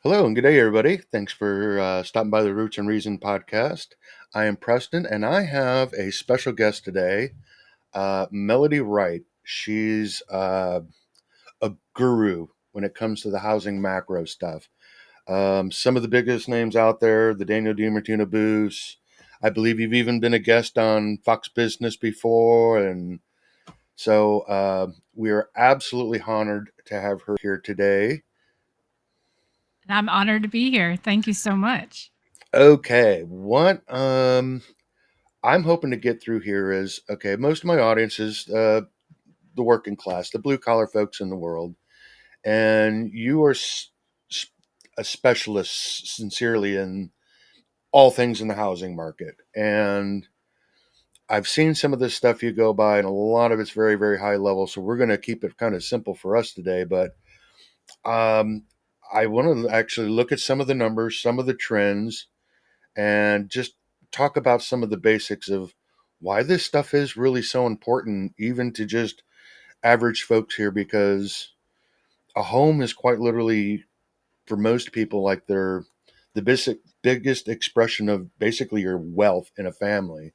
Hello and good day, everybody. Thanks for stopping by the Roots and Reason podcast. I am Preston, and I have a special guest today, Melody Wright. She's a guru when it comes to the housing macro stuff. Some of the biggest names out there, the Daniel DiMartino Booth. I believe you've even been a guest on Fox Business before, and so we are absolutely honored to have her here today. And I'm honored to be here. Thank you so much. Okay, what I'm hoping to get through here is okay. Most of my audience is the working class, the blue collar folks in the world, and you are a specialist, sincerely, in all things in the housing market. And I've seen some of this stuff you go by, and a lot of it's very, very high level. So we're going to keep it kind of simple for us today. But um, I want to actually look at some of the numbers, some of the trends, and just talk about some of the basics of why this stuff is really so important, even to just average folks here, because a home is quite literally, for most people, like they're the biggest expression of basically your wealth in a family.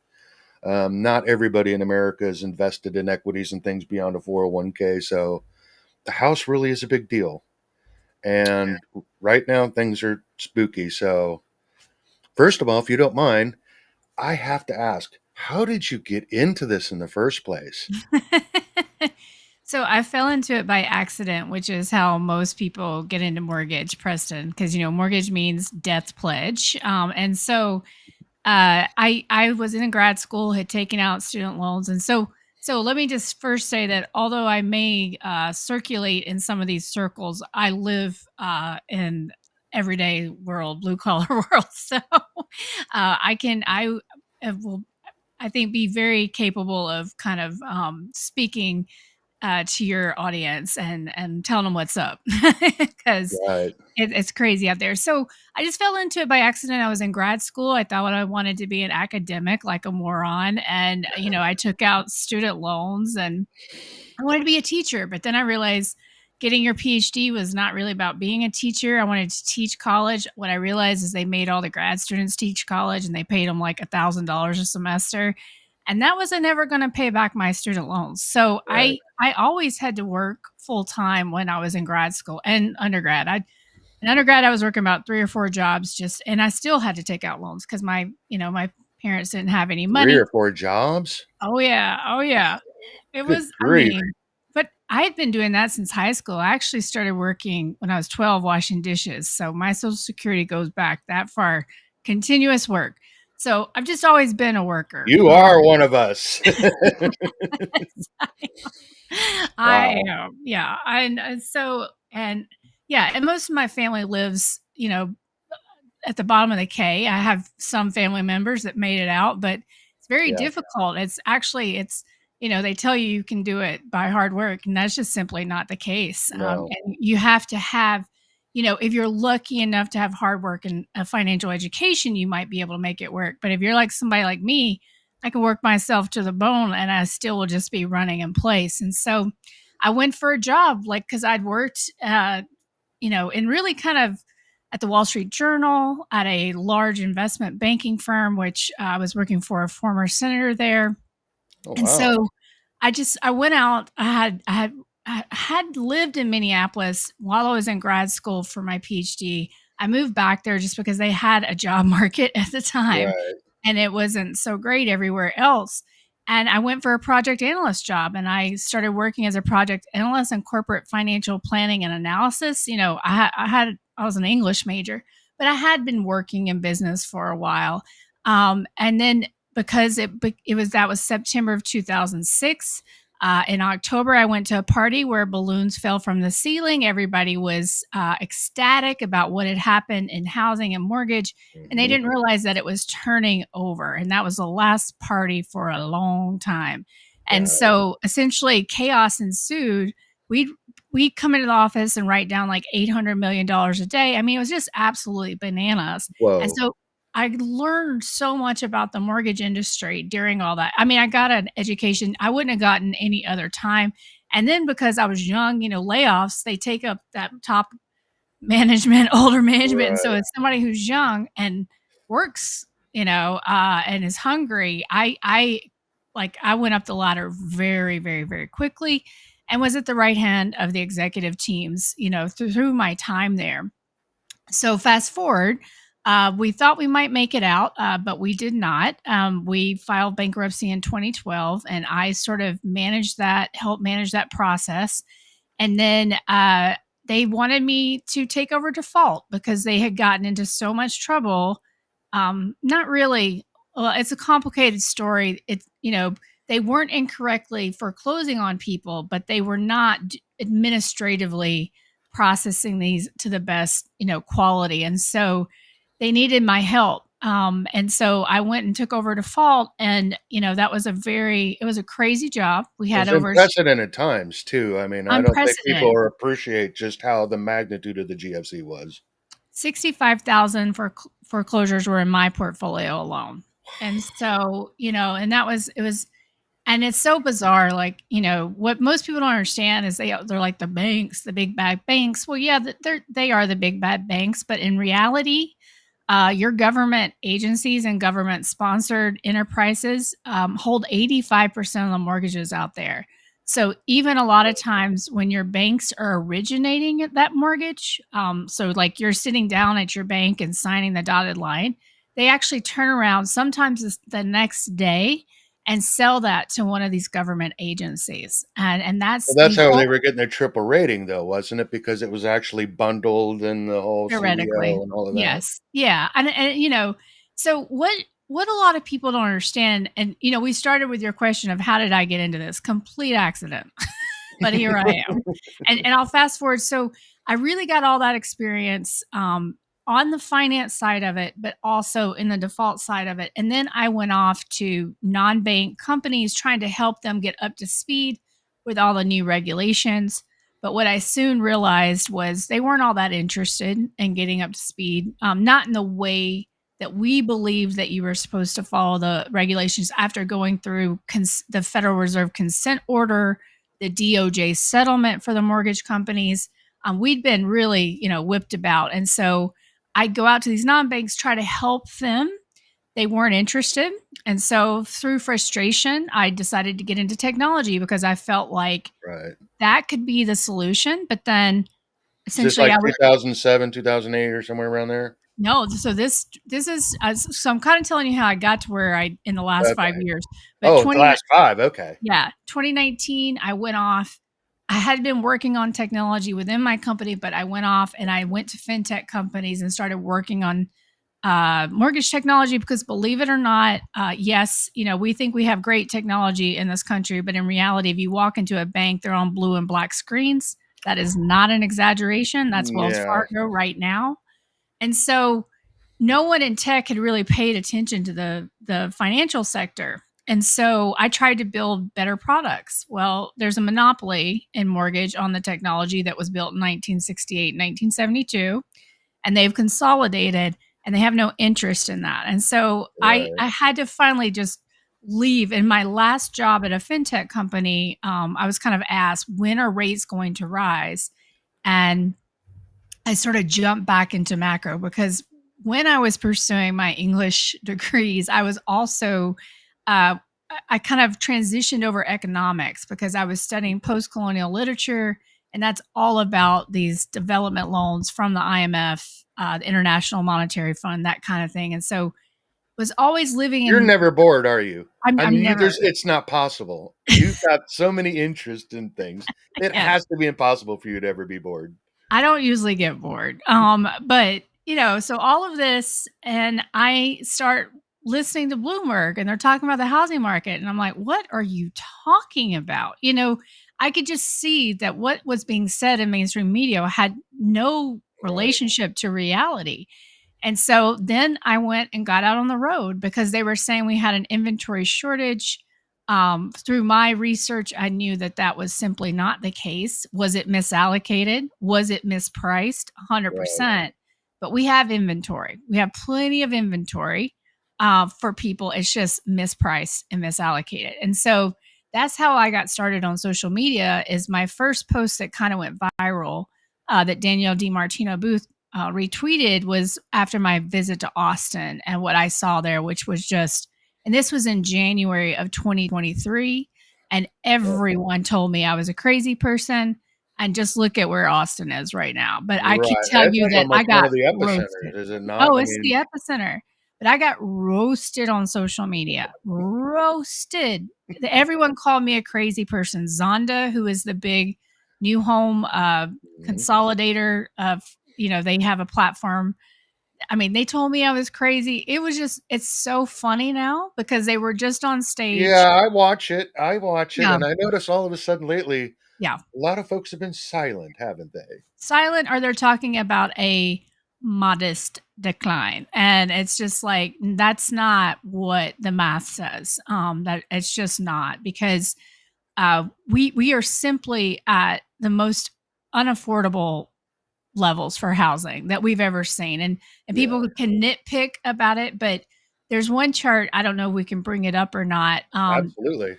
Not everybody in America is invested in equities and things beyond a 401k. So the house really is a big deal. And right now, things are spooky. So, first of all, if you don't mind, I have to ask, how did you get into this in the first place? So I fell into it by accident, which is how most people get into mortgage, Preston, because mortgage means death pledge. I was in grad school, had taken out student loans, and so let me just first say that although I may circulate in some of these circles, I live in everyday world, blue collar world. So will, I think, be very capable of kind of speaking to your audience and telling them what's up because Right. it's crazy out there. So I just fell into it by accident. I was in grad school. I thought I wanted to be an academic like a moron. And, I took out student loans and I wanted to be a teacher. But then I realized getting your PhD was not really about being a teacher. I wanted to teach college. What I realized is they made all the grad students teach college and they paid them like $1,000 a semester. And that wasn't never going to pay back my student loans. So Right. I always had to work full time when I was in grad school and undergrad. In undergrad, I was working about 3 or 4 jobs just and I still had to take out loans because my parents didn't have any Three money. or four jobs? Oh, yeah. Oh, yeah. It Good was I grief. mean, but I had been doing that since high school. I actually started working when I was 12 washing dishes, so my Social Security goes back that far. Continuous work. So, I've just always been a worker. You are one of us. I Wow. am, yeah, and yeah, and most of my family lives, at the bottom of the K. I have some family members that made it out, but it's very Yeah. difficult. They tell you you can do it by hard work, and that's just simply not the case. No. And you have to have, if you're lucky enough to have hard work and a financial education, you might be able to make it work. But if you're like somebody like me, I can work myself to the bone and I still will just be running in place. And so I went for a job, like, because I'd worked, in really kind of at the Wall Street Journal, at a large investment banking firm, which I was working for a former senator there. Oh, And wow. so I went out. I had lived in Minneapolis while I was in grad school for my PhD. I moved back there just because they had a job market at the time Right. and it wasn't so great everywhere else. And I went for a project analyst job and I started working as a project analyst in corporate financial planning and analysis. I was an English major, but I had been working in business for a while. And then because that was September of 2006. In October, I went to a party where balloons fell from the ceiling. Everybody was ecstatic about what had happened in housing and mortgage, and they Mhm. didn't realize that it was turning over. And that was the last party for a long time. And Right. so essentially, chaos ensued. We'd we'd come into the office and write down like $800 million a day. I mean, it was just absolutely bananas. And Whoa. so I learned so much about the mortgage industry during all that. I mean, I got an education I wouldn't have gotten any other time. And then because I was young, layoffs, they take up that top management, older management. And so Right. as somebody who's young and works, and is hungry, I went up the ladder very, very, very quickly and was at the right hand of the executive teams, through my time there. So fast forward, we thought we might make it out, but we did not. We filed bankruptcy in 2012, and I sort of helped manage that process. And then they wanted me to take over default because they had gotten into so much trouble. Not really. Well, it's a complicated story. They weren't incorrectly foreclosing on people, but they were not administratively processing these to the best, quality. And so they needed my help. And so I went and took over default. And, it was a crazy job. We It had was over unprecedented times too. I mean, I don't think people unprecedented appreciate just how the magnitude of the GFC was. 65,000 foreclosures were in my portfolio alone. And so, and it was, and it's so bizarre. Like, what most people don't understand is they're like the banks, the big bad banks. Well, yeah, they are the big bad banks, but in reality, your government agencies and government sponsored enterprises hold 85% of the mortgages out there. So even a lot of times when your banks are originating that mortgage, so like you're sitting down at your bank and signing the dotted line, they actually turn around sometimes the next day and sell that to one of these government agencies. And Well, that's that's the how they whole were getting their triple rating though, wasn't it? Because it was actually bundled and the whole theoretically. CDO and all of that. Yes. Yeah. And so what a lot of people don't understand, and we started with your question of how did I get into this? Complete accident. But here I am. And I'll fast forward. So I really got all that experience on the finance side of it, but also in the default side of it. And then I went off to non-bank companies trying to help them get up to speed with all the new regulations. But what I soon realized was they weren't all that interested in getting up to speed, not in the way that we believed that you were supposed to follow the regulations after going through the Federal Reserve consent order, the DOJ settlement for the mortgage companies. We'd been really, whipped about. And so I'd go out to these non banks, try to help them. They weren't interested. And so through frustration, I decided to get into technology because I felt like Right. that could be the solution. But then Is this essentially like I was 2007, 2008 or somewhere around there? no, so this is so I'm kind of telling you how I got to where I in the last Okay. 5 years. But Oh, it's the last 5, okay. yeah, 2019, I went off. I had been working on technology within my company, but I went off and I went to fintech companies and started working on mortgage technology because believe it or not, yes, we think we have great technology in this country, but in reality, if you walk into a bank, they're on blue and black screens. That is not an exaggeration. That's Wells Yeah, Fargo right now. And so no one in tech had really paid attention to the financial sector. And so I tried to build better products. Well, there's a monopoly in mortgage on the technology that was built in 1968, 1972, and they've consolidated and they have no interest in that. And so right. I had to finally just leave. In my last job at a fintech company, I was kind of asked, when are rates going to rise? And I sort of jumped back into macro because when I was pursuing my English degrees, I was also, I kind of transitioned over economics because I was studying post colonial literature. And that's all about these development loans from the IMF, the International Monetary Fund, that kind of thing. And so was always living You're in, never bored, are you? I I'm mean, never, it's not possible. You've got so many interests in things. It yeah, has to be impossible for you to ever be bored. I don't usually get bored. But so all of this, and I start listening to Bloomberg, and they're talking about the housing market, and I'm like, what are you talking about? I could just see that what was being said in mainstream media had no Right. relationship to reality. And so then I went and got out on the road because they were saying we had an inventory shortage. Through my research, I knew that that was simply not the case. Was it misallocated? Was it mispriced? Right. 100%. But we have inventory. We have plenty of inventory for people. It's just mispriced and misallocated. And so that's how I got started on social media. Is my first post that kind of went viral that Danielle DiMartino Booth retweeted was after my visit to Austin and what I saw there, which was just, and this was in January of 2023. And everyone told me I was a crazy person. And just look at where Austin is right now. But I can Right. tell It's you like that I almost one got of the roasted. epicenters, is it not? Oh, I it's the mean, epicenter. But I got roasted on social media. Roasted. Everyone called me a crazy person. Zonda, who is the big new home mhm. consolidator of, they have a platform. I mean, they told me I was crazy. It was just, it's so funny now because they were just on Yeah, stage. I watch it, Yeah. and I notice all of a sudden lately, Yeah. a lot of folks have been silent, haven't they? Silent, or they're talking about a modest decline. And it's just like, that's not what the math says. That it's just not, because we are simply at the most unaffordable levels for housing that we've ever seen. And Yeah, people can nitpick about it, but there's one chart, I don't know if we can bring it up or not. absolutely.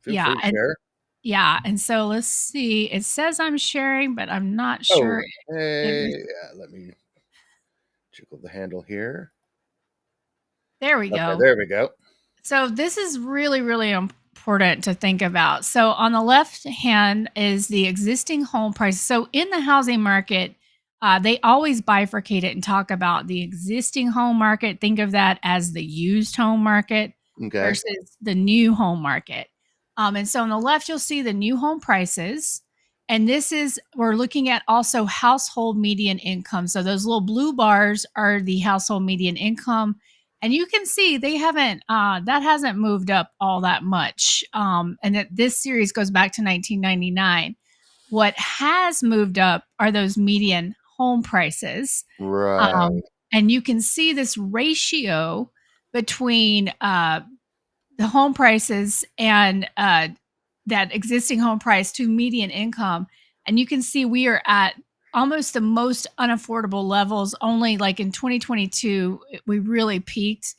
Feel Yeah, free to and share. yeah, and so let's see. It says I'm sharing, but I'm not sure it Okay, was. yeah, let me jiggle the handle here. There we Okay, go. there we go. So this is really, really important to think about. So on the left hand is the existing home price. So in the housing market, they always bifurcate it and talk about the existing home market. Think of that as the used home market Okay. versus the new home market. And so on the left, you'll see the new home prices. And this is, we're looking at also household median income. So those little blue bars are the household median income, and you can see they haven't that hasn't moved up all that much, and that this series goes back to 1999. What has moved up are those median home prices, Right. and you can see this ratio between the home prices and that existing home price to median income. And you can see we are at almost the most unaffordable levels. Only like in 2022 we really peaked,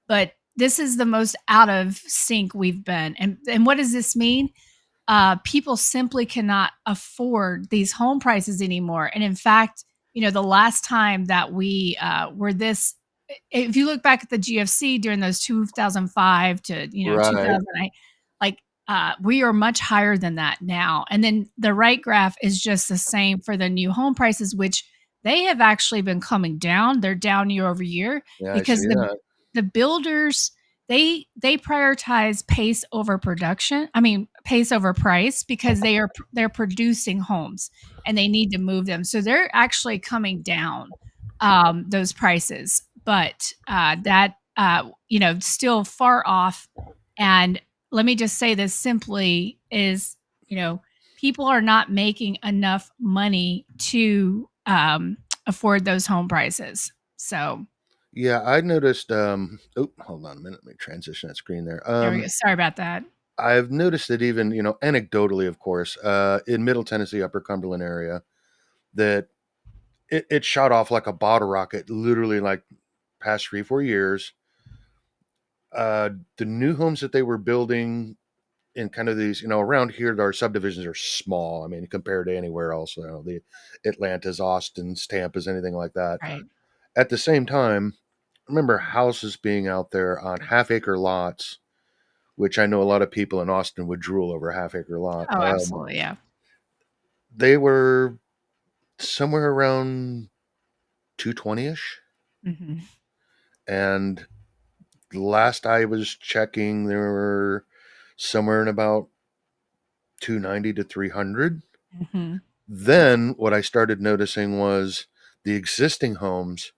but this is the most out of sync we've been. And what does this mean? People simply cannot afford these home prices anymore. And in fact, the last time that we were this, if you look back at the GFC during those 2005 to Right. 2008, like we are much higher than that now. And then the right graph is just the same for the new home prices, which they have actually been coming down. They're down year over year Yeah, I because see that. the builders, they prioritize pace over production. I mean, pace over price, because they're producing homes and they need to move them. So they're actually coming down those prices, but that still far off. And let me just say this simply is, you know, people are not making enough money to afford those home prices. So Yeah, I noticed, oh, hold on a minute, let me transition that screen there. there we go. Sorry about that. I've noticed that even, anecdotally, of course, in Middle Tennessee, Upper Cumberland area, that it shot off like a bottle rocket, literally like past 3, 4 years. The new homes that they were building in kind of these, around here, our subdivisions are small. I mean, compared to anywhere else, the Atlantas, Austins, Tampas, anything like that. Right. At the same time, remember houses being out there on half-acre lots, which I know a lot of people in Austin would drool over a half-acre lot. Oh, absolutely. Yeah. They were somewhere around 220-ish, Hmm. and last I was checking, there were somewhere in about 290 to 300. Hmm. Then what I started noticing was the existing homes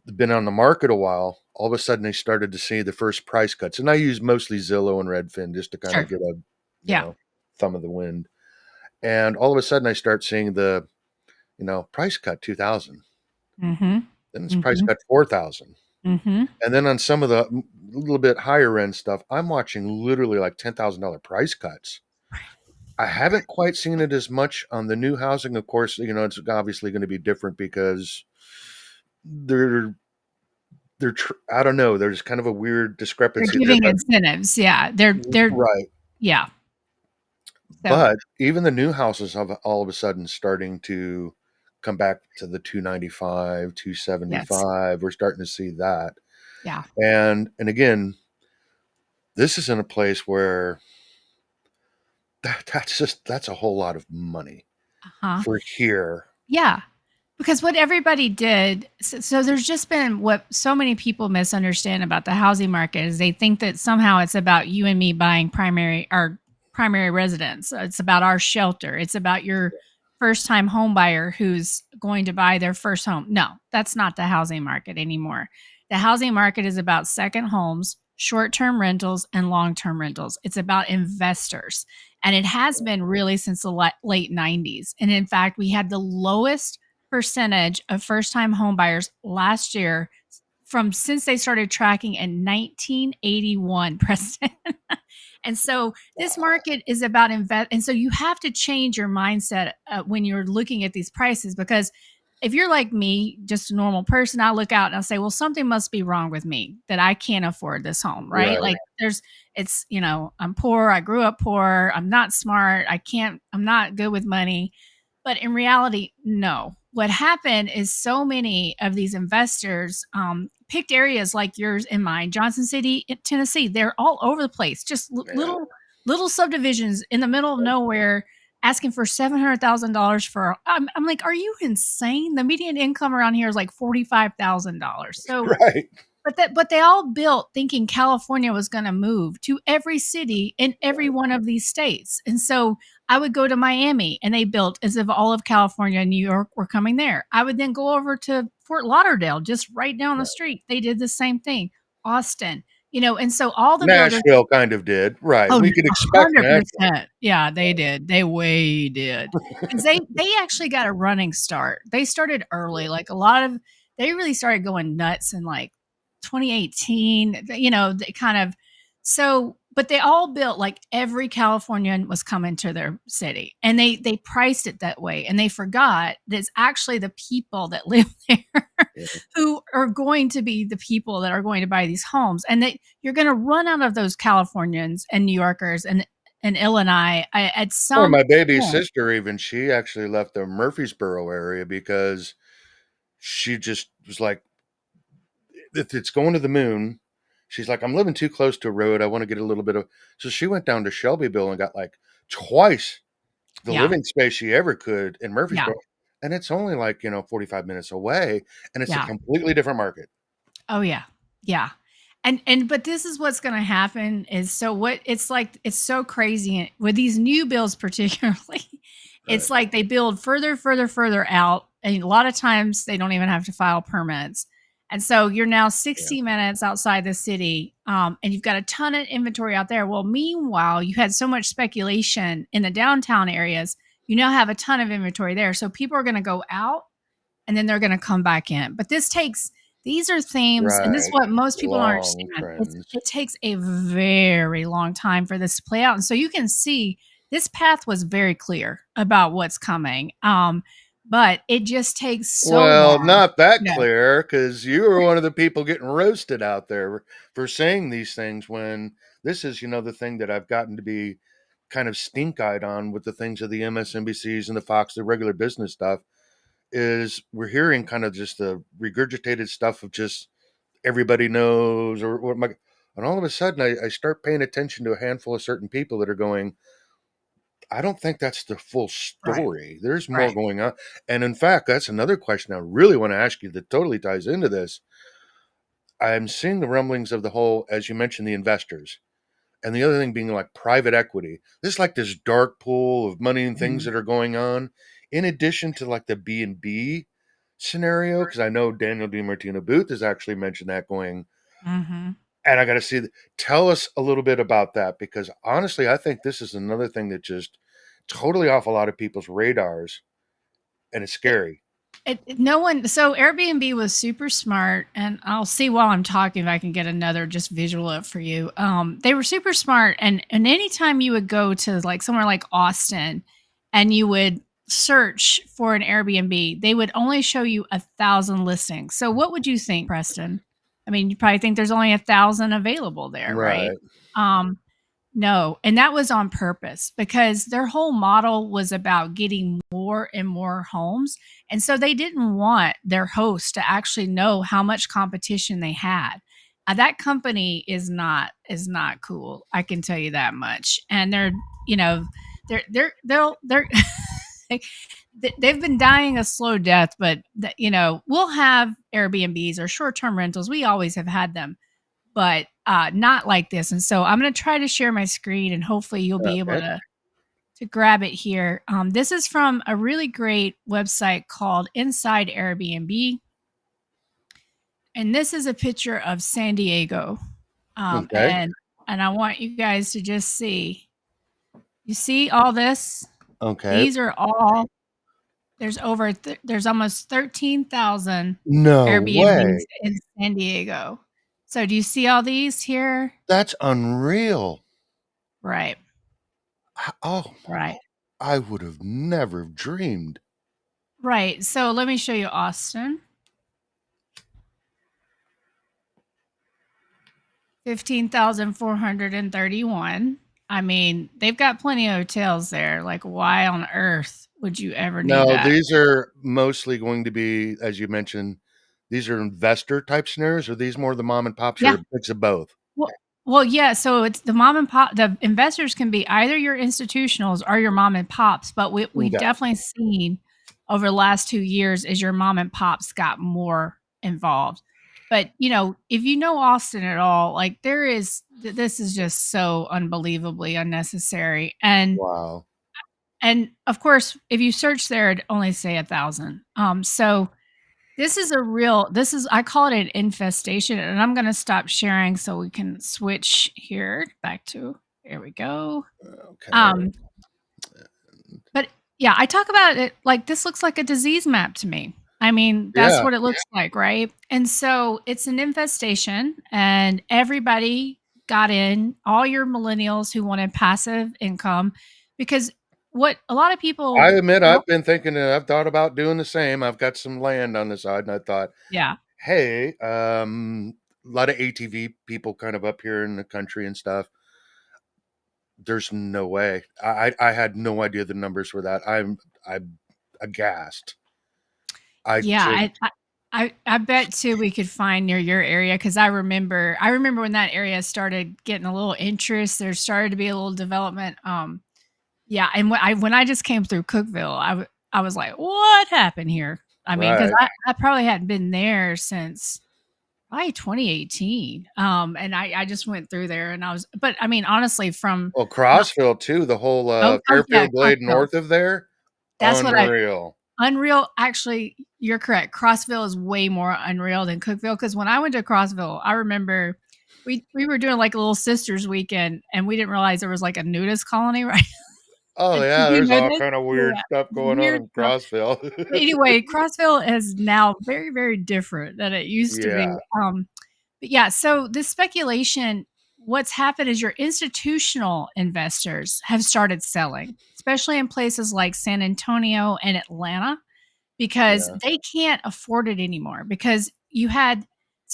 had been on the market a while. All of a sudden, they started to see the first price cuts, and I use mostly Zillow and Redfin just to kind of Sure. get a, you Yeah. know, thumb of the wind. And all of a sudden, I start seeing the, price cut 2,000. Hmm. Then it's price Hmm. cut 4,000. Hmm. And then on some of the little bit higher end stuff, I'm watching literally like $10,000 price cuts. I haven't quite seen it as much on the new housing. Of course, it's obviously going to be different because they're I don't know. There's kind of a weird They're discrepancy there, giving but incentives. Yeah. They're right. yeah. So But even the new houses have all of a sudden starting to. come back to the 295, Yes. 275. We're starting to see that. Yeah. And again, this is in a place where that's a whole lot of money Uh-huh. for here. Yeah. Because what everybody did, so there's just been what so many people misunderstand about the housing market is they think that somehow it's about you and me buying primary residence. It's about our shelter. It's about your first time home buyer who's going to buy their first home. No, that's not the housing market anymore. The housing market is about second homes, short-term rentals, and long-term rentals. It's about investors. And it has been really since the late 90s. And in fact, we had the lowest percentage of first time home buyers last year from since they started tracking in 1981, Preston. And so this market is about invest. And so you have to change your mindset when you're looking at these prices because if you're like me, just a normal person, I look out and I say, well, something must be wrong with me that I can't afford this home, right? Right. Like I'm poor. I grew up poor. I'm not smart. I'm not good with money. But in reality, no. What happened is so many of these investors picked areas like yours and mine, Johnson City, Tennessee. They're all over the place, just Yeah. little subdivisions in the middle of nowhere, asking for $700,000 for. I'm like, are you insane? The median income around here is like $45,000. So Right. but they all built thinking California was gonna move to every city in every Right. one of these states, and so I would go to Miami, and they built as if all of California and New York were coming there. I would then go over to Fort Lauderdale, just right down the Right. street. They did the same thing. Austin, and so all the builders. Nashville kind of did. Right. Oh, We could expect Nashville. 100%. Yeah, they did. They way did. 'Cause they actually got a running start. They started early, like, a lot of they really started going nuts in, like, 2018, they kind of but they all built like, every Californian was coming to their city, and they priced it that way, and they forgot that it's actually the people that live there Yeah. who are going to be the people that are going to buy these homes, and that you're gonna run out of those Californians and New Yorkers and Illinois at Or some my baby point. sister, even she actually left the Murfreesboro area because she just was like, if it's going to the moon, she's like, I'm living too close to a road. I want to get a little bit of. So she went down to Shelbyville and got like twice the Yeah, living space she ever could in yeah, Murfreesboro. And it's only like, 45 minutes away. And it's a yeah. completely different market. Oh yeah. Yeah. And but this is what's going to happen is so what it's like it's so crazy with these new bills particularly. It's Right. like they build further out and a lot of times they don't even have to file permits. And so you're now Yeah. 60 minutes outside the city and you've got a ton of inventory out there. Well, meanwhile, you had so much speculation in the downtown areas. You now have a ton of inventory there. So people are going to go out and then they're going to come back in. But these are themes, and this is Right. what most people don't Long understand. trends. It takes a very long time for this to play out. And so you can see this path was very clear about what's coming. But it just takes so Well, long. not that No, clear because you were one of the people getting roasted out there for saying these things when this is, the thing that I've gotten to be kind of stink eyed on with the things of the MSNBCs and the Fox, the regular business stuff, is we're hearing kind of just the regurgitated stuff of just everybody knows or what my. And all of a sudden, I start paying attention to a handful of certain people that are going, I don't think that's the full right, story. There's more right. going on. And in fact, that's another question I really want to ask you that totally ties into this. I'm seeing the rumblings of the whole, as you mentioned, the investors. And the other thing being like private equity. This is like this dark pool of money and things Mhm. that are going on, in addition to like the B&B scenario, because I know Daniel DiMartino Booth has actually mentioned that going, Mhm. and I got to see, tell us a little bit about that, because honestly, I think this is another thing that just totally off a lot of people's radars, and it's scary. No one so Airbnb was super smart, and I'll see while I'm talking if I can get another just visual up for you. They were super smart, and anytime you would go to like somewhere like Austin, and you would search for an Airbnb, they would only show you 1,000 listings. So what would you think, Preston? I mean, you probably think there's only 1,000 available there, right? Right. Um, No, and that was on purpose because their whole model was about getting more and more homes, and so they didn't want their hosts to actually know how much competition they had. That company is not cool. I can tell you that much. And they're, you know, they're they've been dying a slow death, but we'll have Airbnbs or short-term rentals. We always have had them, but not like this. And so I'm going to try to share my screen, and hopefully you'll be able Okay. to grab it here. This is from a really great website called Inside Airbnb, and this is a picture of San Diego. Um, Okay. and and I want you guys to just see. You see all this? Okay. These are all. There's almost 13,000 No Airbnbs way. in San Diego. So do you see all these here? That's unreal. Right. Oh, Right. I would have never dreamed. Right. So let me show you Austin. 15,431. I mean, they've got plenty of hotels there. Like, why on earth would you ever need No, that? these are mostly going to be, as you mentioned, these are investor type scenarios. Are these more the mom and pops or Yeah. a mix of both? Well, well, yeah. So it's the mom and pop. The investors can be either your institutionals or your mom and pops. But we've Okay. definitely seen over the last 2 years as your mom and pops got more involved. But if you know Austin at all, like this is just so unbelievably unnecessary. Wow. And of course, if you search there, it'd only say 1,000. So this is I call it an infestation, and I'm gonna stop sharing so we can switch here back to here we go. Okay. Um, but yeah, I talk about it like this looks like a disease map to me. I mean, that's Yeah. what it looks like, right? And so it's an infestation, and everybody got in, all your millennials who wanted passive income, because what a lot of I people admit don't, I've been thinking I've thought about doing the same. I've got some land on the side and I thought, yeah. hey, a lot of ATV people kind of up here in the country and stuff. There's no way. I had no idea the numbers were that. I'm aghast. I Yeah, just I bet too we could find near your area because I remember when that area started getting a little interest. There started to be a little development. Yeah, and when I just came through Cookeville, I was like, what happened here? I mean, because right. I probably hadn't been there since probably 2018. And I just went through there, and but I mean, honestly, from Well, not Crossville too, the whole oh yeah, Fairfield Glade Crossville. north of there, That's what I unreal. Unreal, actually, you're correct. Crossville is way more unreal than Cookeville because when I went to Crossville, I remember we were doing like a little sisters weekend, and we didn't realize there was like a nudist colony, right? Oh Did yeah, you there's know all this? kind of weird Yeah, stuff going on weird in stuff. Crossville. But anyway, Crossville is now very, very different than it used to be. Yeah, But yeah, so this speculation, what's happened is your institutional investors have started selling, especially in places like San Antonio and Atlanta because yeah, they can't afford it anymore because you had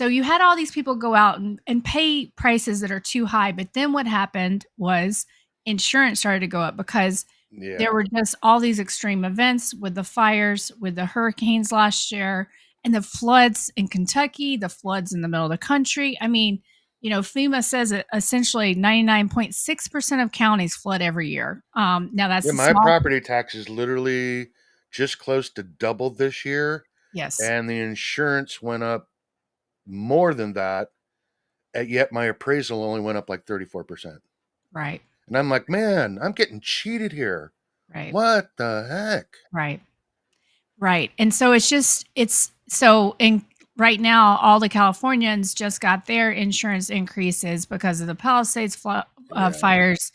all these people go out and pay prices that are too high. But then what happened was insurance started to go up because there yeah. were just all these extreme events with the fires, with the hurricanes last year, and the floods in Kentucky, the floods in the middle of the country. I mean, FEMA says that essentially 99.6% of counties flood every year. Now that's Yeah, a my small, property tax is literally just close to double this year, yes, and the insurance went up more than that, and yet my appraisal only went up like 34%. right, And I'm like, man, I'm getting cheated here. right. What the heck? Right. Right. And so it's so in right now, all the Californians just got their insurance increases because of the Palisades Yeah. fires.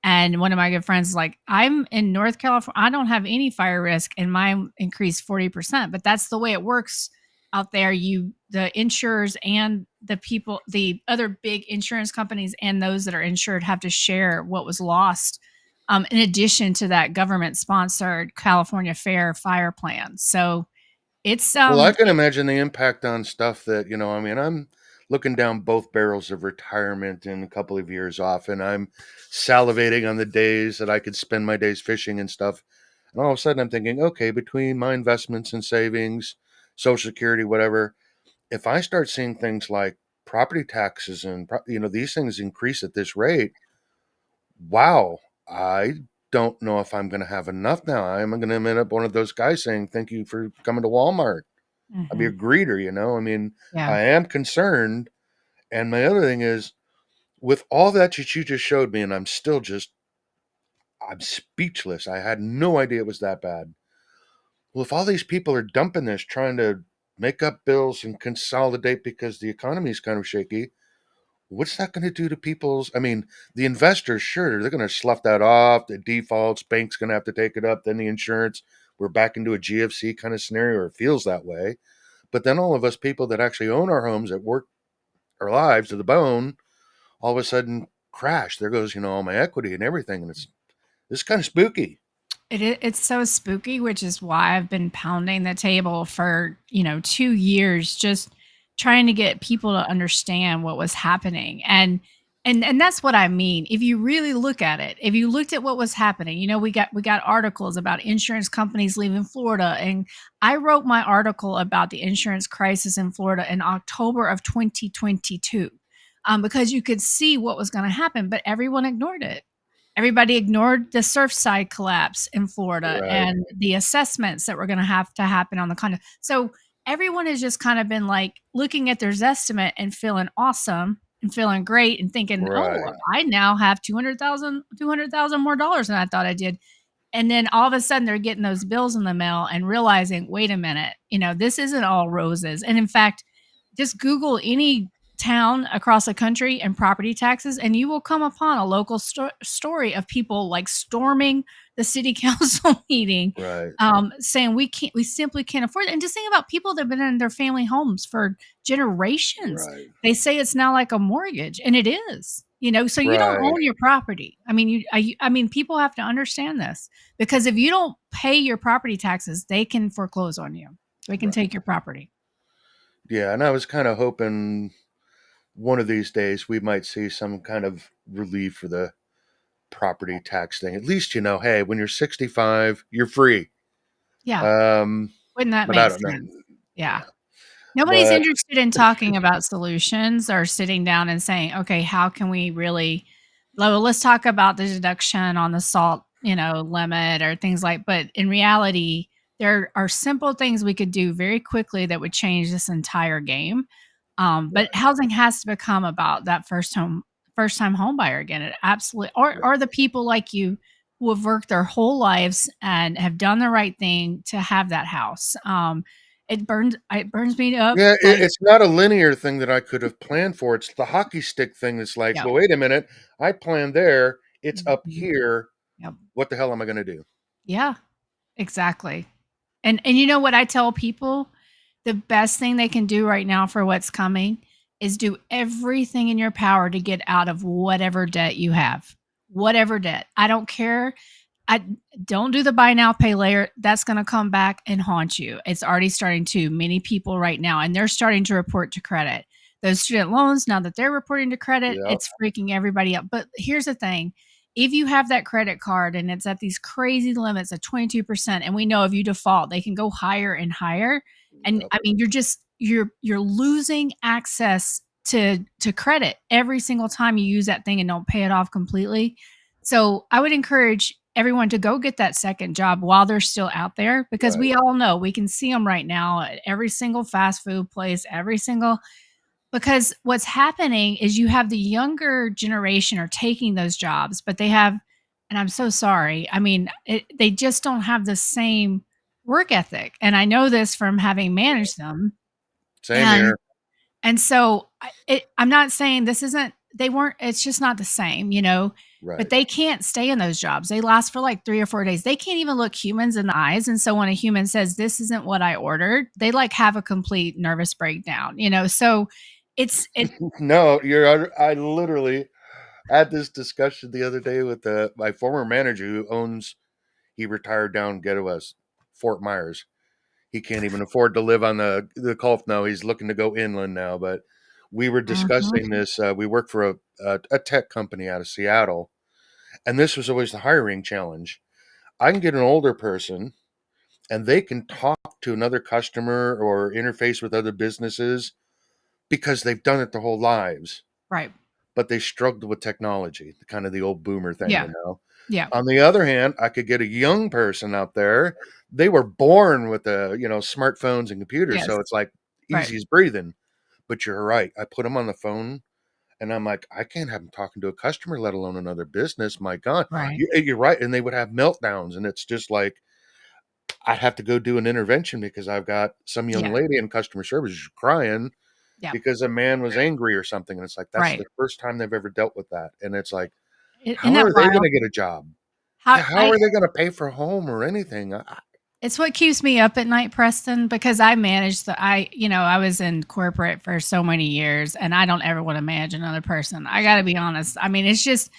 And one of my good friends is like, I'm in North California. I don't have any fire risk, and mine increased 40%. But that's the way it works out there. The insurers and the people, the other big insurance companies and those that are insured have to share what was lost. In addition to that government sponsored California Fair fire plan. So it's Well, I can imagine the impact on stuff that, I mean, I'm looking down both barrels of retirement in a couple of years off, and I'm salivating on the days that I could spend my days fishing and stuff. And all of a sudden, I'm thinking, okay, between my investments and savings, Social Security, whatever, if I start seeing things like property taxes and these things increase at this rate, wow, I don't know if I'm going to have enough now. I'm going to end up one of those guys saying, "Thank you for coming to Walmart." I'll be a Mhm. greeter, you know. I mean, Yeah. I am concerned, and my other thing is with all that you just showed me, and I'm speechless. I had no idea it was that bad. Well, if all these people are dumping this, trying to make up bills and consolidate because the economy is kind of shaky, what's that going to do to people's? I mean, the investors, sure, they're going to slough that off. The defaults, bank's going to have to take it up. Then the insurance, we're back into a GFC kind of scenario, or it feels that way. But then all of us people that actually own our homes, that work our lives to the bone, all of a sudden crash. There goes, all my equity and everything, and it's kind of spooky. It's so spooky, which is why I've been pounding the table for, 2 years, just trying to get people to understand what was happening. And that's what I mean. If you really look at it, if you looked at what was happening, we got articles about insurance companies leaving Florida. And I wrote my article about the insurance crisis in Florida in October of 2022, because you could see what was going to happen, but everyone ignored it. Everybody ignored the Surfside collapse in Florida Right, and the assessments that were gonna have to happen on the condo. So, everyone has just kind of been, like, looking at their Zestimate and feeling awesome and feeling great and thinking, "Oh, right, I now have 200,000 more dollars than I thought I did." And then all of a sudden they're getting those bills in the mail and realizing, wait a minute, this isn't all roses. And in fact, just Google any town across the country and property taxes, and you will come upon a local story of people like storming the city council meeting, right, saying we simply can't afford it. And just think about people that have been in their family homes for generations. right, They say it's now like a mortgage, and it is. So you don't right, own your property. I mean, I mean, people have to understand this, because if you don't pay your property taxes, they can foreclose on you. They can right. take your property. Yeah, and I was kind of hoping one of these days we might see some kind of relief for the property tax thing. At least hey, when you're 65, you're free. Yeah. Um, Wouldn't that but I make don't know. sense? Yeah. Yeah, Nobody's but interested in talking about solutions or sitting down and saying, "Okay, how can we really let's talk about the deduction on the salt, limit or things like." But in reality, there are simple things we could do very quickly that would change this entire game. But right, housing has to become about that first time home buyer again. It absolutely, or the people like you who have worked their whole lives and have done the right thing to have that house. It burns me up. yeah, Like, it's not a linear thing that I could have planned for. It's the hockey stick thing that's like, yep. well, wait a minute, I planned there. It's up Mhm. here. Yep. What the hell am I going to do? Yeah, exactly. And you know what I tell people? The best thing they can do right now for what's coming is do everything in your power to get out of whatever debt you have. Whatever debt. I don't care. I don't do the buy now, pay later. That's gonna come back and haunt you. It's already starting to. Many people right now, and they're starting to report to credit. Those student loans, now that they're reporting to credit, Yep, it's freaking everybody up. But here's the thing. If you have that credit card and it's at these crazy limits of 22%, and we know if you default, they can go higher and higher. And yep, I mean, you're losing access to credit every single time you use that thing and don't pay it off completely. So I would encourage everyone to go get that second job while they're still out there, because right, we all know we can see them right now at every single fast food place, every single, because what's happening is you have the younger generation are taking those jobs, but they have, and I'm so sorry. I mean, they just don't have the same work ethic. And I know this from having managed them. same And here. and so I'm not saying this isn't, they weren't, it's just not the same, but Right. they can't stay in those jobs. They last for like 3 or 4 days. They can't even look humans in the eyes. And so when a human says, this isn't what I ordered, they like have a complete nervous breakdown. So it, No, I literally had this discussion the other day with my former manager who owns. He retired down ghetto us, Fort Myers. He can't even afford to live on the Gulf now. He's looking to go inland now, but We were Mhm. discussing this. We work for a tech company out of Seattle, and this was always the hiring challenge. I can get an older person, and they can talk to another customer or interface with other businesses because they've done it their whole lives, Right. but they struggled with technology, kind of the old boomer thing, Yeah. you know. Yeah. On the other hand, I could get a young person out there. They were born with the, smartphones and computers, Yes. so it's like Right. easy as breathing. But you're right. I put them on the phone and I'm like, I can't have them talking to a customer, let alone another business. My God, Right. you're right. And they would have meltdowns, and it's just like I'd have to go do an intervention because I've got some young Yeah. lady in customer service crying Yeah. because a man was angry or something. And it's like that's Right. the first time they've ever dealt with that. And it's like, Isn't how that are they going wild? to get a job? How Yeah, how I are they going to pay for a home or anything? It's what keeps me up at night, Preston, because I managed I was in corporate for so many years and I don't ever want to manage another person. I got to be honest. I mean, it's just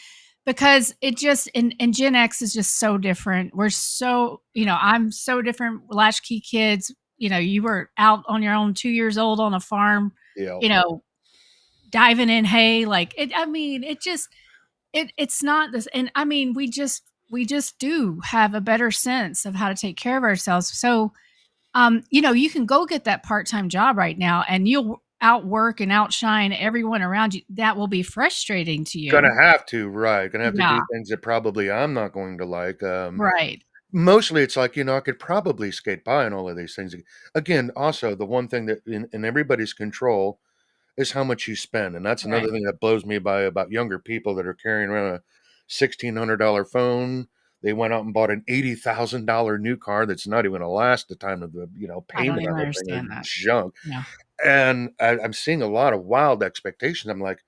because it just and Gen X is just so different. We're so, I'm so different. Latchkey kids, you were out on your own 2 years old on a farm, Yeah, you know, diving in hay. Like it, I mean, it just, it's not this. And I mean, we just do have a better sense of how to take care of ourselves. So, you can go get that part-time job right now and you'll outwork and outshine everyone around you. That will be frustrating to gonna you. have to, right? Gonna have to do Yeah, things that probably I'm not going to like. right, Mostly, it's like I could probably skate by on all of these things. Again, also the one thing that in everybody's control is how much you spend, and that's another right. thing that blows me by about younger people that are carrying around a $1,600 phone. They went out and bought an $80,000 new car that's not even gonna last the time of the I don't payment even on the thing or understand that. junk. Yeah, And I'm seeing a lot of wild expectations. I'm like,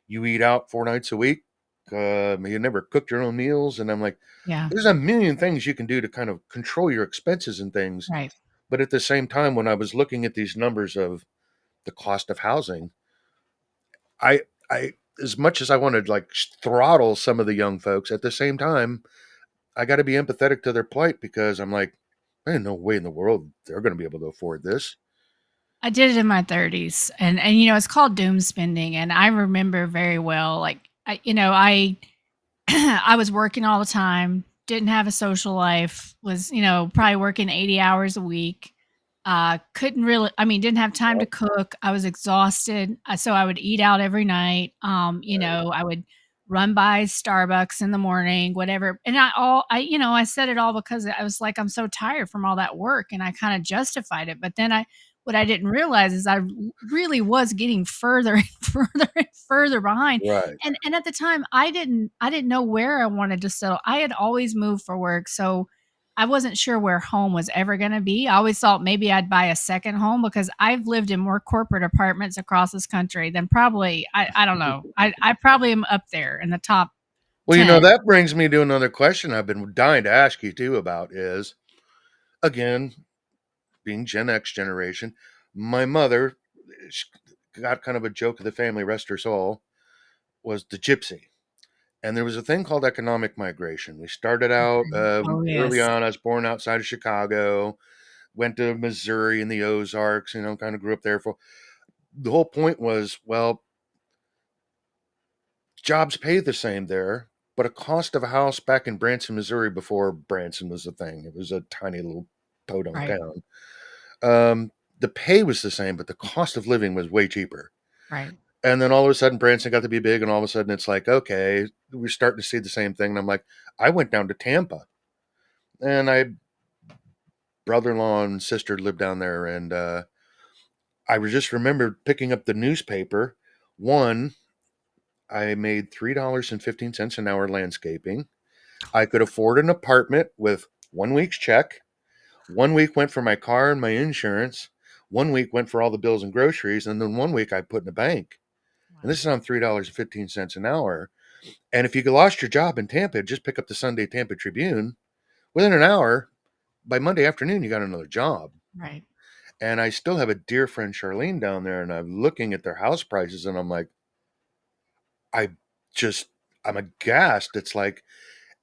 you eat out 4 nights a week, you never cooked your own meals, and I'm like, yeah, there's a million things you can do to kind of control your expenses and things, right. but at the same time, when I was looking at these numbers of the cost of housing, I as much as I wanted like throttle some of the young folks, at the same time, I gotta be empathetic to their plight because I'm like, "Man, no way in the world they're gonna be able to afford this." I did it in my 30s and it's called doom spending and I remember very well like I I was working all the time, didn't have a social life, was, probably working 80 hours a week. Couldn't really, I mean, didn't have time to Yep, cook. I was exhausted. So I would eat out every night. I would run by Starbucks in the morning, whatever. And I said it all because I was like, I'm so tired from all that work. And I kind of justified it. But then what I didn't realize is really was getting further and further and further behind right. and at the time, I didn't know where I wanted to settle. I had always moved for work, so I wasn't sure where home was ever gonna be. I always thought maybe I'd buy a second home because I've lived in more corporate apartments across this country than probably I don't know. I probably am up there in the top Well, 10. that brings me to another question I've been dying to ask you too about is, again, being Gen X generation, my mother, sh got kind of a joke of the family, rest her soul, was the gypsy. And there was a thing called economic migration. We started out Oh, early yes. on. I was born outside of Chicago, went to Missouri and the Ozarks, kind of grew up there. For the whole point was, well, jobs pay the same there, but a cost of a house back in Branson, Missouri, before Branson was a thing. It was a tiny little podunk Right, town. The pay was the same, but the cost of living was way cheaper. right. And then all of a sudden, Branson got to be big, and all of a sudden, it's like, okay, we're starting to see the same thing. And I'm like, I went down to Tampa, and I brother-in-law and sister lived down there, and I just remembered picking up the newspaper. One, I made $3.15 an hour landscaping. I could afford an apartment with 1 week's check. 1 week went for my car and my insurance. 1 week went for all the bills and groceries, and then 1 week I put in the bank. And Wow. this is on $3.15 an hour. And if you lost your job in Tampa, just pick up the Sunday Tampa Tribune. Within an hour, by Monday afternoon, you got another job. Right. And I still have a dear friend, Charlene, down there, and I'm looking at their house prices, and I'm like, I just, I'm aghast. It's like,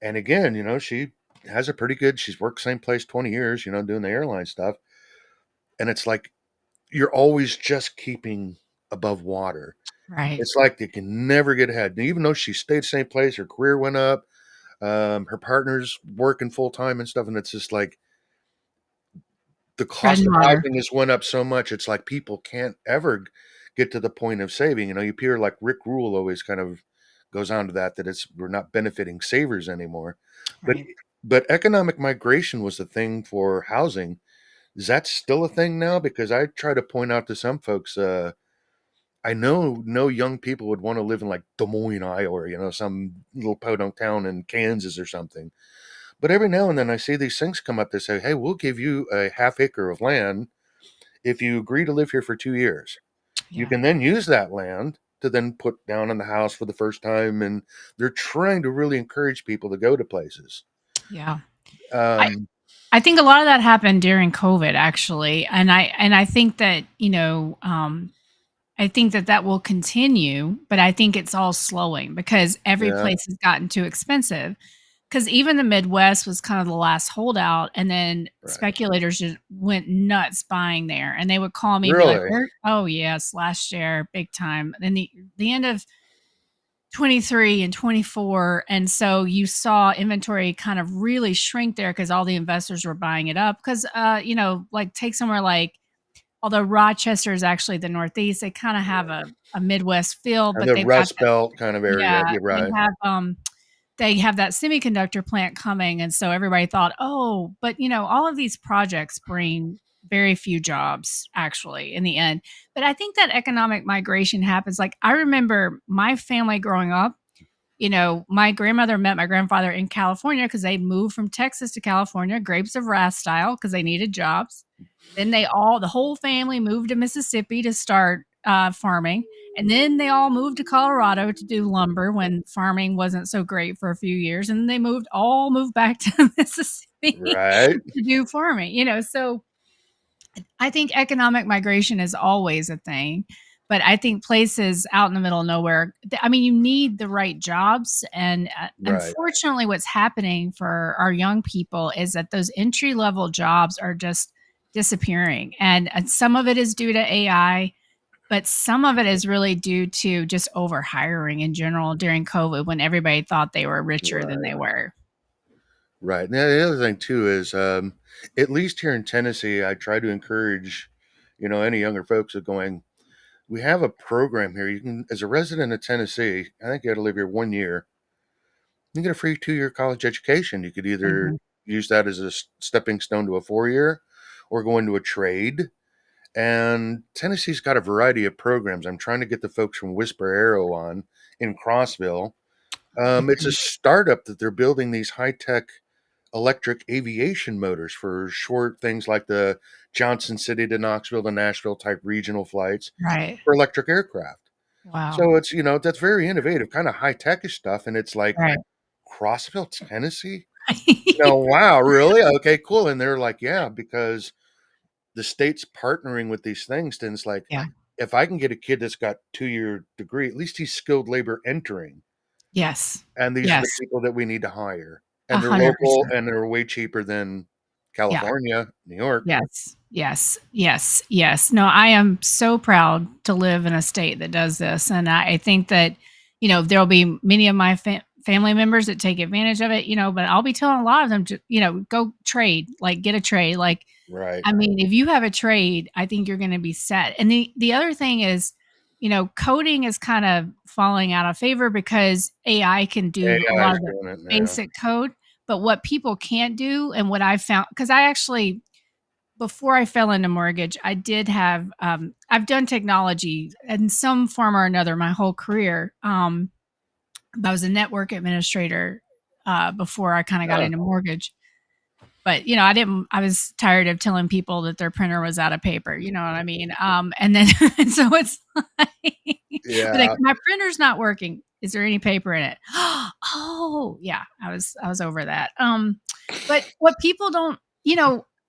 and again, she has a pretty good, she's worked same place 20 years, doing the airline stuff. And it's like, you're always just keeping above water. Right. It's like they can never get ahead. And even though she stayed the same place, her career went up, her partner's working full time and stuff, and it's just like the Treading cost of water. housing has went up so much. It's like people can't ever get to the point of saving. You know, you hear like Rick Rule always kind of goes on to that it's we're not benefiting savers anymore. But Right. economic migration was the thing for housing. Is that still a thing now? Because I try to point out to some folks, I know no young people would want to live in like Des Moines, Iowa, or some little podunk town in Kansas or something. But every now and then I see these things come up that say, "Hey, we'll give you a half acre of land if you agree to live here for 2 years. You Yeah. can then use that land to then put down on the house for the first time." And they're trying to really encourage people to go to places. Yeah. I Um, I think a lot of that happened during COVID actually, and I think that, I think that that will continue, but I think it's all slowing because every yeah, place has gotten too expensive. Because even the Midwest was kind of the last holdout, and then right. speculators just went nuts buying there, and they would call me and be like, Really? "Where?" "Oh, yes, last year, big time." Then the end of 23 and 24, and so you saw inventory kind of really shrink there because all the investors were buying it up. Because like, take somewhere like, although Rochester is actually the Northeast, they kinda have a Midwest feel, And but the they've got Rust that. Belt kind of area. Yeah, You're right. they have that semiconductor plant coming, and so everybody thought, "Oh," but, all of these projects bring very few jobs actually in the end. But I think that economic migration happens. Like, I remember my family growing up, my grandmother met my grandfather in California because they moved from Texas to California, grapes of wrath style, because they needed jobs. Then the whole family moved to Mississippi to start farming. And then they all moved to Colorado to do lumber when farming wasn't so great for a few years. And then all moved back to Mississippi Right. to do farming, so I think economic migration is always a thing, but I think places out in the middle of nowhere, I mean, you need the right jobs. And Right. unfortunately, what's happening for our young people is that those entry level jobs are just disappearing. And some of it is due to AI, but some of it is really due to just over hiring in general during COVID when everybody thought they were richer than Right. they were. Right. Now, the other thing too is, at least here in Tennessee, I try to encourage, any younger folks are going. We have a program here. You can, as a resident of Tennessee, I think you got to live here 1 year. You get a free 2 year college education. You could either Mhm. use that as a stepping stone to a 4 year, or go into a trade. And Tennessee's got a variety of programs. I'm trying to get the folks from Whisper Aero on in Crossville. It's a Okay. startup that they're building these high tech electric aviation motors for short things like the Johnson City to Knoxville to Nashville type regional flights Right. for electric aircraft. Wow. So it's, that's very innovative, kind of high techish stuff. And it's like Right. Crossville, Tennessee. Wow, really? Okay, cool. And they're like, yeah, because the state's partnering with these things. And it's like, Yeah. if I can get a kid that's got 2 year degree, at least he's skilled labor entering. Yes. And these are Yes. the people that we need to hire. And they're local 100%. and they're way cheaper than Yeah. California, New York. Yes. Yes. Yes. Yes. No, I am so proud to live in a state that does this, and I think that, there'll be many of my family members that take advantage of it, but I'll be telling a lot of them to, go trade, like, get a trade, like, Right. I mean, if you have a trade, I think you're gonna be set. And the other thing is, coding is kind of falling out of favor because AI can do a AI lot is of the doing it now. basic code, but what people can't do and what I've found, because I actually, before I fell into mortgage, I did have, I've done technology in some form or another my whole career. I was a network administrator, before I kinda got Huh. into mortgage. But, I was tired of telling people that their printer was out of paper, you know what I mean? And then and so it's like but like, Yeah. "My printer's not working. Is there any paper in it?" Oh, yeah, I was over that. But what people don't,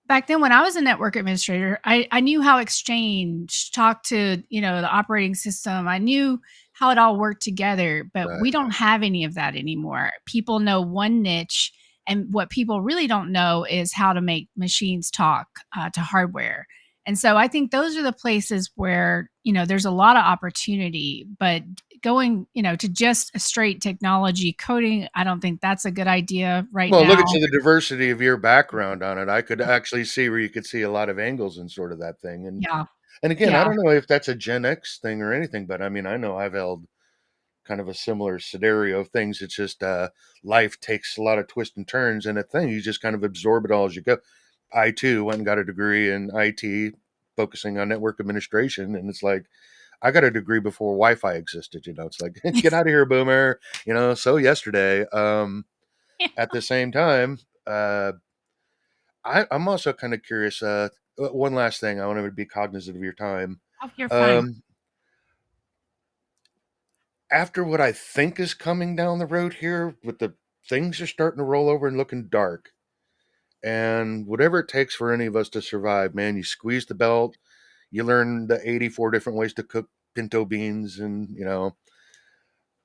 back then when I was a network administrator, I knew how Exchange talked to, the operating system. I knew how it all worked together, but we Right. don't have any of that anymore. People know one niche, and what people really don't know is how to make machines talk to hardware. And so I think those are the places where, there's a lot of opportunity, but going, to just a straight technology coding, I don't think that's a good idea right Well, look now. at the diversity of your background on it. I could actually see where you could see a lot of angles in sort of that thing. Yeah. And again, I Yeah. don't know if that's a Gen X thing or anything, but I mean, I know I've held kind of a similar scenario of things. It's just life takes a lot of twists and turns, and a thing you just kind of absorb it all as you go. I too went and got a degree in IT, focusing on network administration, and it's like I got a degree before Wi-Fi existed. It's like get out of here, boomer. So yesterday. At the same time, I'm also kind of curious. One last thing, I want to be cognizant of your time. Oh, you're fine. Um, After what I think is coming down the road here, with the things are starting to roll over and looking dark, and whatever it takes for any of us to survive, man, you squeeze the belt, you learn the 84 different ways to cook pinto beans, and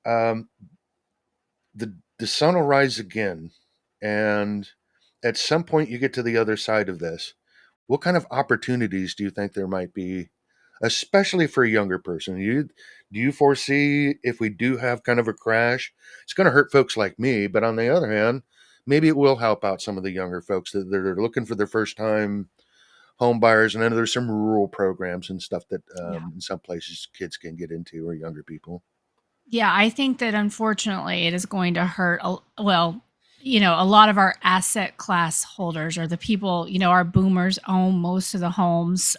um, the sun will rise again, and at some point you get to the other side of this. What kind of opportunities do you think there might be, especially for a younger person? Do you foresee if we do have kind of a crash, it's going to hurt folks like me, but on the other hand, maybe it will help out some of the younger folks that are looking for their first time home buyers, and then there's some rural programs and stuff that Yeah. in some places kids can get into, or younger people. Yeah, I think that unfortunately it is going to hurt. Well, a lot of our asset class holders are the people, our boomers own most of the homes.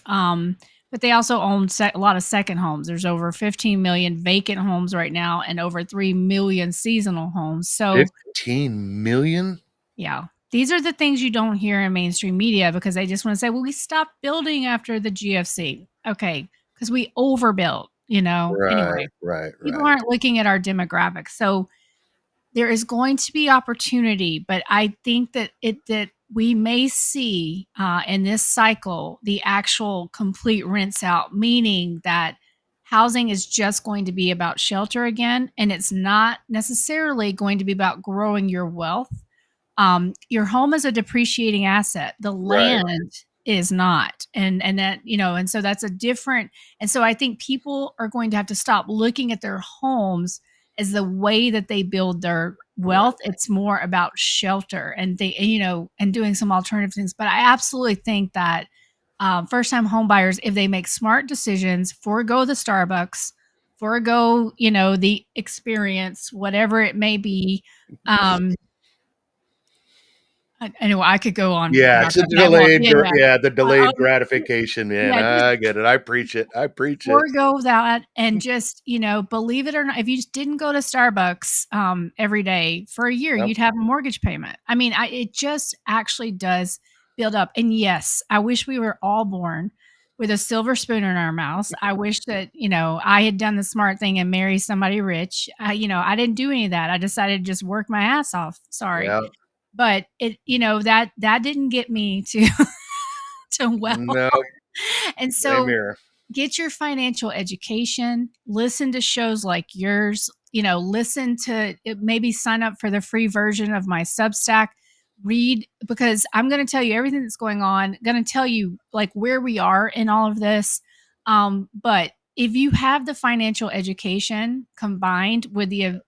But they also own a lot of second homes. There's over 15 million vacant homes right now and over 3 million seasonal homes. So, 15 million? yeah, these are the things you don't hear in mainstream media because they just want to say, well, we stopped building after the GFC. Okay, because we overbuilt, Right, Anyway, right, people right. aren't looking at our demographics. So there is going to be opportunity, but I think that we may see in this cycle the actual complete rinse out, meaning that housing is just going to be about shelter again, and it's not necessarily going to be about growing your wealth. Your home is a depreciating asset. The Right. land is not. And that, and so that's a different, and so I think people are going to have to stop looking at their homes as the way that they build their wealth. It's more about shelter and and doing some alternative things. But I absolutely think that first time home buyers, if they make smart decisions, forego the Starbucks, forego, the experience, whatever it may be, um, I know I could go on Yeah, about it's a that that long. delayed Yeah, gr yeah. yeah, the delayed Um, gratification, man. yeah, just I get it. I preach it. I preach it. forego that and just, believe it or not, if you just didn't go to Starbucks, every day for a year, Yep. you'd have a mortgage payment. I mean, it just actually does build up. And yes, I wish we were all born with a silver spoon in our mouths. I wish that, I had done the smart thing and marry somebody rich. I didn't do any of that. I decided to just work my ass off. Sorry. Yeah. But that didn't get me to to well. No, And same so here. get your financial education, listen to shows like yours, listen to maybe sign up for the free version of my Substack, read because I'm going to tell you everything that's going on, going to tell you like where we are in all of this. But if you have the financial education combined with the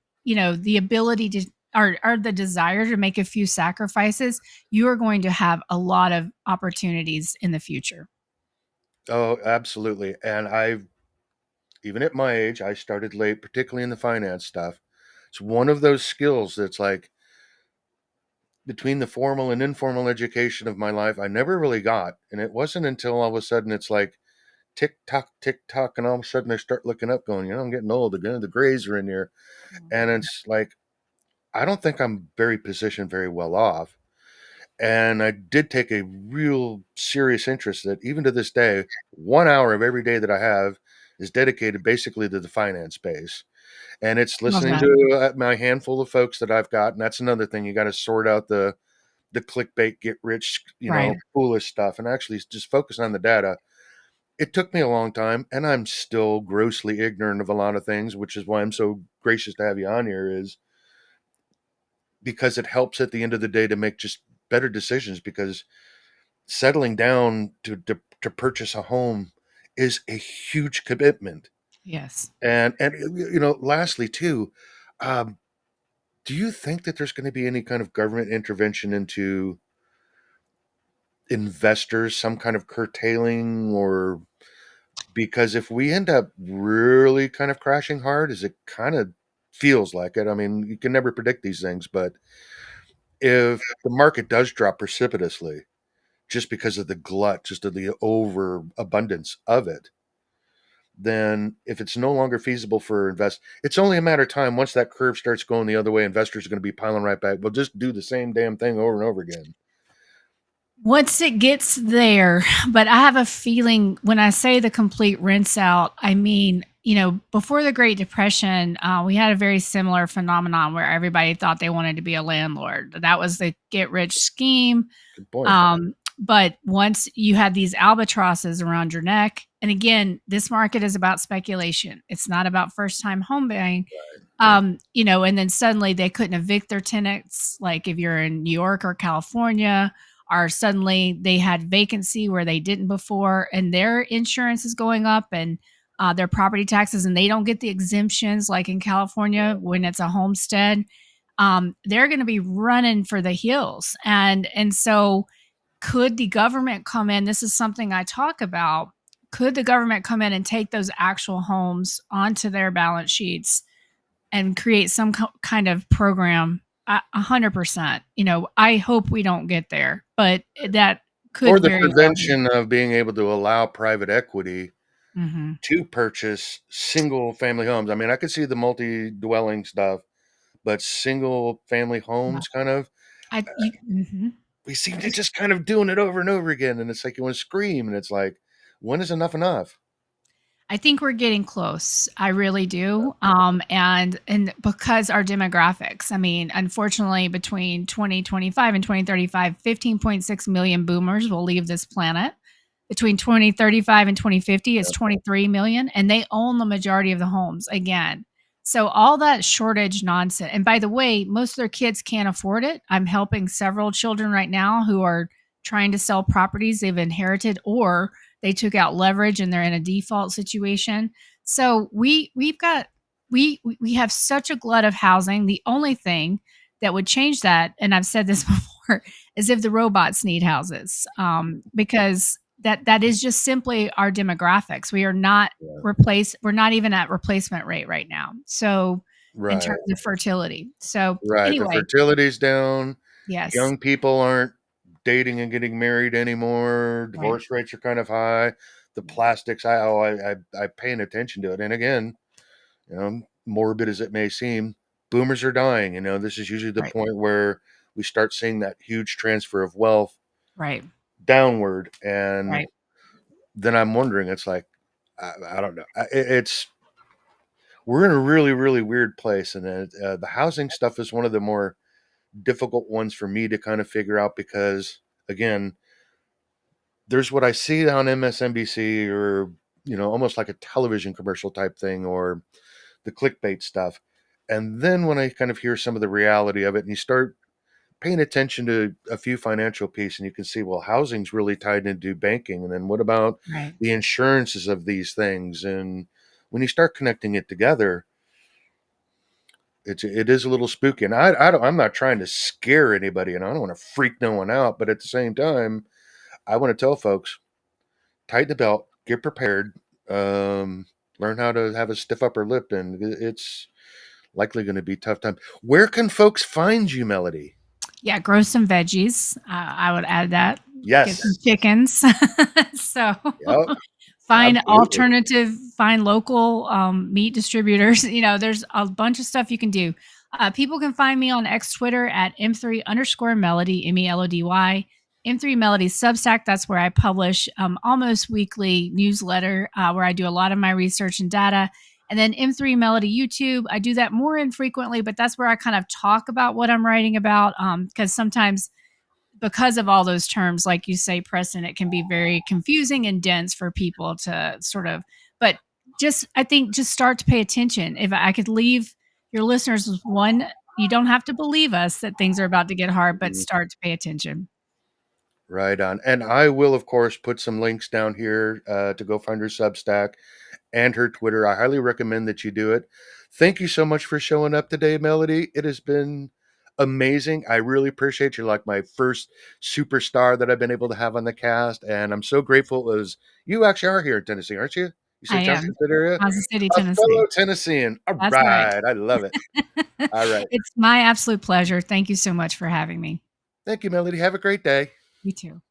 ability to or the desire to make a few sacrifices, you are going to have a lot of opportunities in the future. Oh, absolutely. And I've even at my age, I started late, particularly in the finance stuff. It's one of those skills that's like between the formal and informal education of my life, I never really got. And it wasn't until all of a sudden it's like tick tock, and all of a sudden I start looking up, going, I'm getting old again. The grays are in here. And Mhm. it's like, I don't think I'm very positioned very well off. And I did take a real serious interest that even to this day, 1 hour of every day that I have is dedicated basically to the finance space. And it's Love listening that. to my handful of folks that I've got. And that's another thing. You got to sort out the clickbait, get rich, Right. foolish stuff, and actually just focus on the data. It took me a long time, and I'm still grossly ignorant of a lot of things, which is why I'm so gracious to have you on here, is because it helps at the end of the day to make just better decisions, because settling down to to purchase a home is a huge commitment. Yes. And lastly too, um, do you think that there's going to be any kind of government intervention into investors, some kind of curtailing, or because if we end up really kind of crashing hard, as it kind of feels like it, I mean, you can never predict these things, but if the market does drop precipitously just because of the glut, just of the overabundance of it, then if it's no longer feasible for invest, it's only a matter of time. Once that curve starts going the other way, investors are going to be piling right back. We'll just do the same damn thing over and over again. Once it gets there, but I have a feeling when I say the complete rinse out, I mean, before the Great Depression, we had a very similar phenomenon where everybody thought they wanted to be a landlord. That was the get rich scheme. Good point. But once you had these albatrosses around your neck, and again, this market is about speculation. It's not about first time home buying. And then suddenly they couldn't evict their tenants, like if you're in New York or California, or suddenly they had vacancy where they didn't before, and their insurance is going up and their property taxes, and they don't get the exemptions like in California when it's a homestead. They're going to be running for the hills, and so could the government come in? This is something I talk about. Could the government come in and take those actual homes onto their balance sheets and create some kind of program? 100%. I hope we don't get there, but that Or could the very well be. prevention of being able to allow private equity Mhm. to purchase single family homes. I mean, I could see the multi dwelling stuff, but single family Yeah. homes kind of, Mhm. we seem to just kind of doing it over and over again. And it's like you want to scream, and it's like, when is enough enough? I think we're getting close. I really do. And because our demographics, I mean, unfortunately, between 2025 and 2035, 15.6 million boomers will leave this planet. Between 2035 and 2050, it's 23 million, and they own the majority of the homes again. So all that shortage nonsense. And by the way, most of their kids can't afford it. I'm helping several children right now who are trying to sell properties they've inherited, or they took out leverage and they're in a default situation. So we have such a glut of housing. The only thing that would change that, and I've said this before, is if the robots need houses, because that is just simply our demographics. We are not Yeah. we're not even at replacement rate right now. So in Right. terms of fertility. So Right. The anyway, fertility's down. yes, Young people aren't dating and getting married anymore. right, Divorce rates are kind of high. The plastics, I paying attention to it. And again, morbid as it may seem, boomers are dying. This is usually the right, point where we start seeing that huge transfer of wealth right, downward. And right. then I'm wondering, it's like, I don't know. It's we're in a really, really weird place, and the housing stuff is one of the more difficult ones for me to kind of figure out because, again, there's what I see on MSNBC or almost like a television commercial type thing or the clickbait stuff. And then when I kind of hear some of the reality of it and you start paying attention to a few financial pieces and you can see, well, housing's really tied into banking. And then what about Right. the insurances of these things? And when you start connecting it together, it is a little spooky. And I'm not trying to scare anybody and I don't want to freak no one out, but at the same time, I want to tell folks, tighten the belt, get prepared, um, learn how to have a stiff upper lip, and it's likely going to be a tough time. Where can folks find you, Melody? Yeah, grow some veggies. I would add that. Get some Yes. chickens. So Yep. Absolutely. find local meat distributors. There's a bunch of stuff you can do. People can find me on X Twitter at M3 underscore Melody, Melody. M3 Melody Substack. That's where I publish almost weekly newsletter where I do a lot of my research and data. And then M3 Melody YouTube. I do that more infrequently, but that's where I kind of talk about what I'm writing about. Because sometimes because of all those terms, like you say, Preston, it can be very confusing and dense for people to sort of, but I think just start to pay attention. If I could leave your listeners with one, you don't have to believe us that things are about to get hard, but Mhm. start to pay attention. Right on. And I will, of course, put some links down here to go find her Substack and her Twitter. I highly recommend that you do it. Thank you so much for showing up today, Melody. It has been amazing. I really appreciate you. Like my first superstar that I've been able to have on the cast, and I'm so grateful. As you actually are here in Tennessee, aren't you? You I said am. Johnson City area, Kansas City, a Tennessee. fellow Tennessean. All That's right. right, I love it. All right, It's my absolute pleasure. Thank you so much for having me. thank you, Melody. Have a great day. You too.